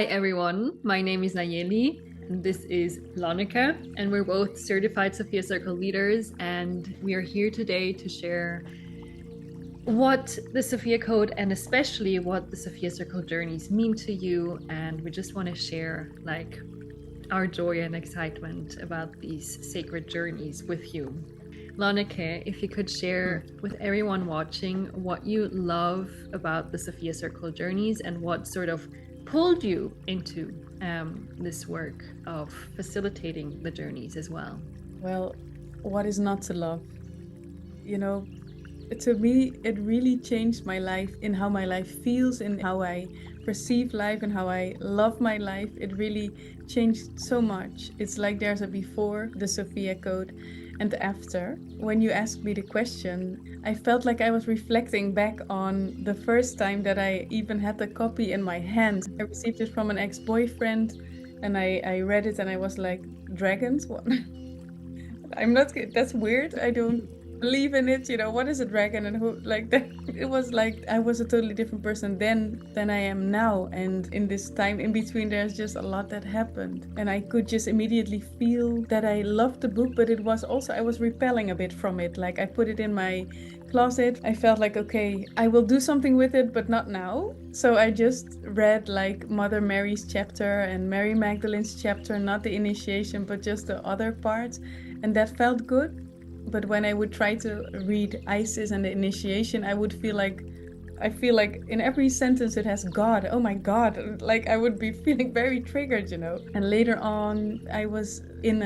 Hi everyone, my name is Nayeli, and this is Lonneke, and we're both certified Sophia Circle leaders, and we are here today to share what the Sophia Code and especially what the Sophia Circle journeys mean to you, and we just want to share our joy and excitement about these sacred journeys with you. Lonneke, if you could share with everyone watching what you love about the Sophia Circle journeys and what sort of pulled you into this work of facilitating the journeys as well. Well, what is not to love? You know, to me, it really changed my life in how my life feels, in how I perceive life, and how I love my life. It really changed so much. It's like there's a before the Sophia Code and after. When you asked me the question, I felt like I was reflecting back on the first time that I even had the copy in my hands. I received it from an ex-boyfriend, and I read it and I was like, dragons? What? I'm not, that's weird. I don't believe in it. What is a dragon and who, like that? It was like I was a totally different person then than I am now. And in this time in between, there's just a lot that happened. And I could just immediately feel that I loved the book, but it was also, I was repelling a bit from it. Like I put it in my closet. I felt like, okay, I will do something with it, but not now. So I just read like Mother Mary's chapter and Mary Magdalene's chapter, not the initiation, but just the other parts. And that felt good. But when I would try to read Isis and the initiation, I feel like in every sentence it has God. Oh my God. Like I would be feeling very triggered. And later on, I was in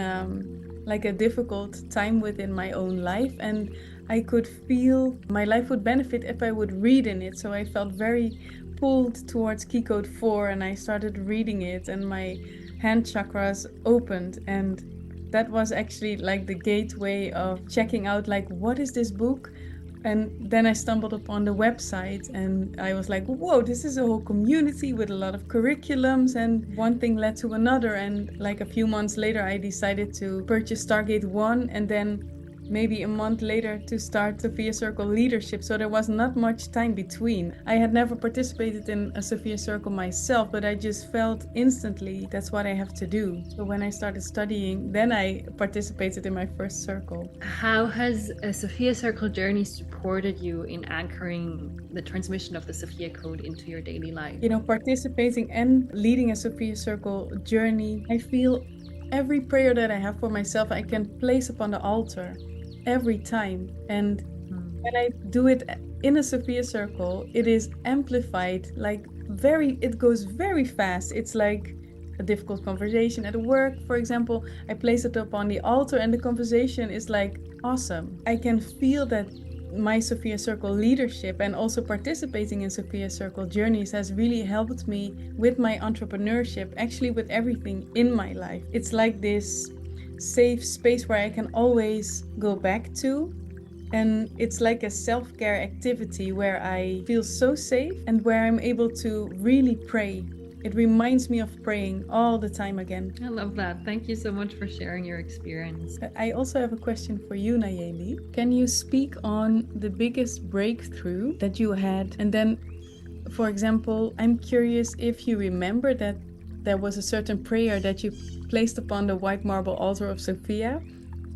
like a difficult time within my own life, and I could feel my life would benefit if I would read in it. So I felt very pulled towards Key Code 4, and I started reading it, and my hand chakras opened, and that was actually like the gateway of checking out like, what is this book? And then I stumbled upon the website, and I was like, whoa, this is a whole community with a lot of curriculums, and one thing led to another. And like a few months later, I decided to purchase Stargate 1, and then maybe a month later to start Sophia Circle leadership. So there was not much time between. I had never participated in a Sophia Circle myself, but I just felt instantly that's what I have to do. So when I started studying, then I participated in my first circle. How has a Sophia Circle journey supported you in anchoring the transmission of the Sophia Code into your daily life? Participating and leading a Sophia Circle journey, I feel every prayer that I have for myself, I can place upon the altar every time. And when I do it in a Sophia Circle, it is amplified, it goes very fast. It's like a difficult conversation at work, for example. I place it up on the altar and the conversation is like awesome. I can feel that my Sophia Circle leadership and also participating in Sophia Circle journeys has really helped me with my entrepreneurship, actually with everything in my life. It's like this safe space where I can always go back to. And it's like a self-care activity where I feel so safe and where I'm able to really pray. It reminds me of praying all the time again. I love that. Thank you so much for sharing your experience. I also have a question for you, Nayeli. Can you speak on the biggest breakthrough that you had? And then, for example, I'm curious if you remember that there was a certain prayer that you placed upon the white marble altar of Sophia,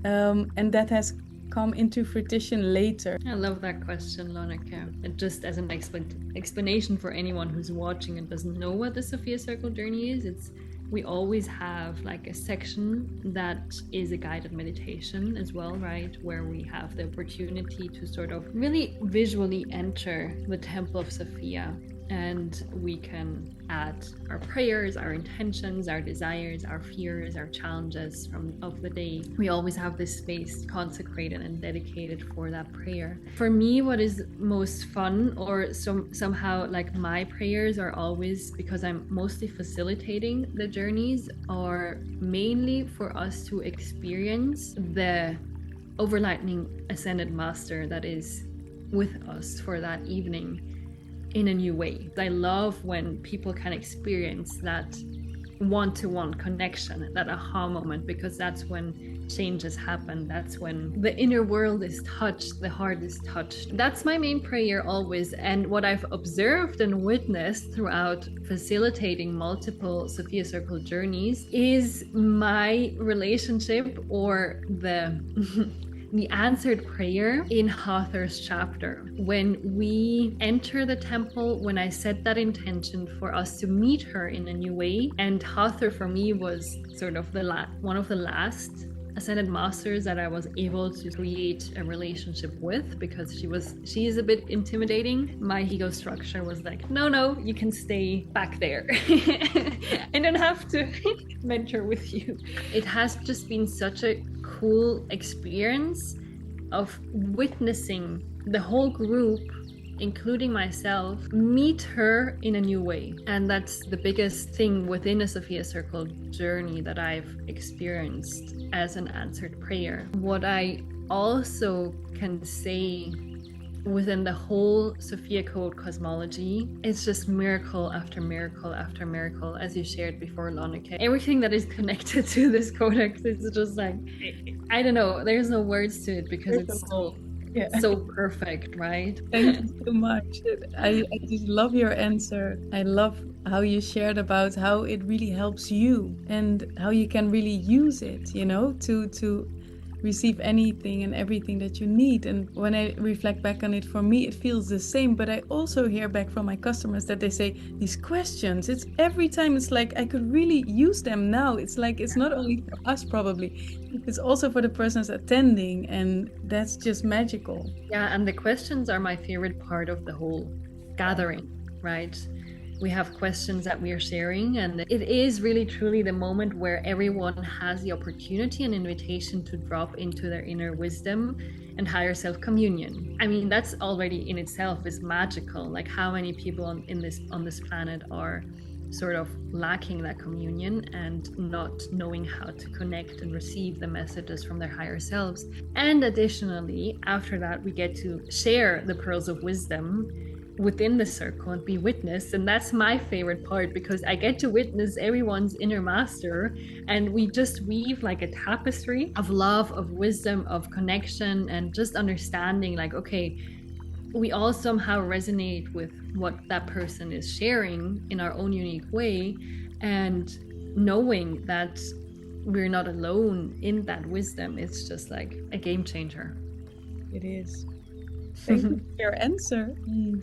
and that has come into fruition later. I love that question, Lonneke. And just as an explanation for anyone who's watching and doesn't know what the Sophia Circle journey is, we always have like a section that is a guided meditation as well, right? Where we have the opportunity to sort of really visually enter the Temple of Sophia. And we can add our prayers, our intentions, our desires, our fears, our challenges of the day. We always have this space consecrated and dedicated for that prayer. For me, what is most fun, or somehow like my prayers are always, because I'm mostly facilitating the journeys, are mainly for us to experience the overlightning ascended master that is with us for that evening in a new way. I love when people can experience that one-to-one connection, that aha moment, because that's when changes happen. That's when the inner world is touched, the heart is touched. That's my main prayer always. And what I've observed and witnessed throughout facilitating multiple Sophia Circle journeys is my relationship, or the the answered prayer in Hathor's chapter. When we enter the temple, when I set that intention for us to meet her in a new way, and Hathor for me was sort of one of the last ascended masters that I was able to create a relationship with, because she is a bit intimidating. My ego structure was like, no, you can stay back there. I don't have to mentor with you. It has just been such a cool experience of witnessing the whole group, including myself, meet her in a new way. And that's the biggest thing within a Sophia Circle journey that I've experienced as an answered prayer. What I also can say within the whole Sophia Code cosmology, it's just miracle after miracle after miracle, as you shared before, Lonneke. Everything that is connected to this codex is just like, I don't know, there's no words to it, because it's so perfect, right? Thank you so much. I just love your answer. I love how you shared about how it really helps you and how you can really use it, you know, to receive anything and everything that you need. And when I reflect back on it, for me, it feels the same. But I also hear back from my customers that they say these questions, it's every time it's like I could really use them now. It's like it's not only for us, probably, it's also for the persons attending, and that's just magical. Yeah, and the questions are my favorite part of the whole gathering, right? We have questions that we are sharing, and it is really truly the moment where everyone has the opportunity and invitation to drop into their inner wisdom and higher self communion. I mean, that's already in itself is magical. Like, how many people on this planet are sort of lacking that communion and not knowing how to connect and receive the messages from their higher selves. And additionally, after that, we get to share the pearls of wisdom within the circle and be witnessed. And that's my favorite part, because I get to witness everyone's inner master, and we just weave like a tapestry of love, of wisdom, of connection, and just understanding like, okay, we all somehow resonate with what that person is sharing in our own unique way, and knowing that we're not alone in that wisdom, it's just like a game changer. It is. Thank you for your answer.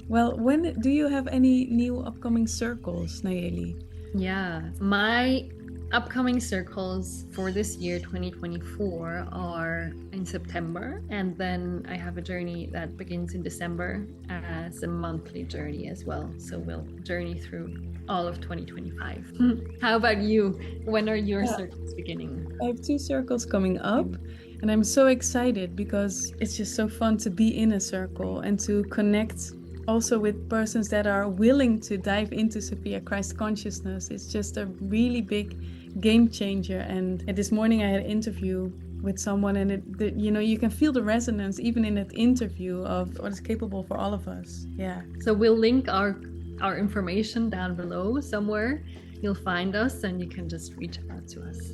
Well, when do you have any new upcoming circles, Nayeli? Yeah, my upcoming circles for this year 2024 are in September, and then I have a journey that begins in December as a monthly journey as well, so we'll journey through all of 2025. How about you? When are your circles beginning? I have 2 circles coming up, and I'm so excited because it's just so fun to be in a circle and to connect also with persons that are willing to dive into Sophia Christ consciousness. It's just a really big game changer. And this morning I had an interview with someone, and you can feel the resonance even in that interview of what is capable for all of us. Yeah. So we'll link our information down below somewhere. You'll find us, and you can just reach out to us.